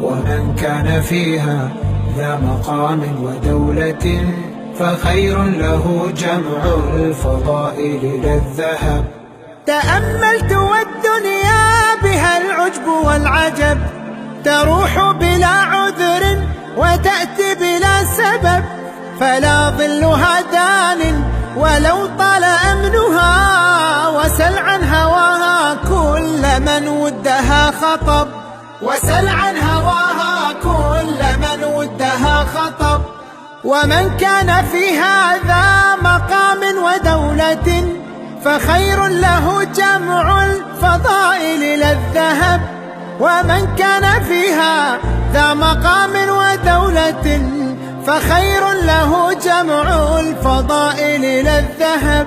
ومن كان فيها ذا مقام ودولة فخير له جمع الفضائل إلى الذهب. تأملت والدنيا بها العجب والعجب، تروح بلا عذر وتأتي بلا سبب، فلا ظلها دان ولو طال أمنها، وسل عن هواها كل من ودها خطب، وسل عن هواها كل من ودها خطب. ومن كان في هذا مقام ودولة فخير له جمع الفضائل إلى الذهب. ومن كان فيها ذا مقام ودولة فخير له جمع الفضائل إلى الذهب.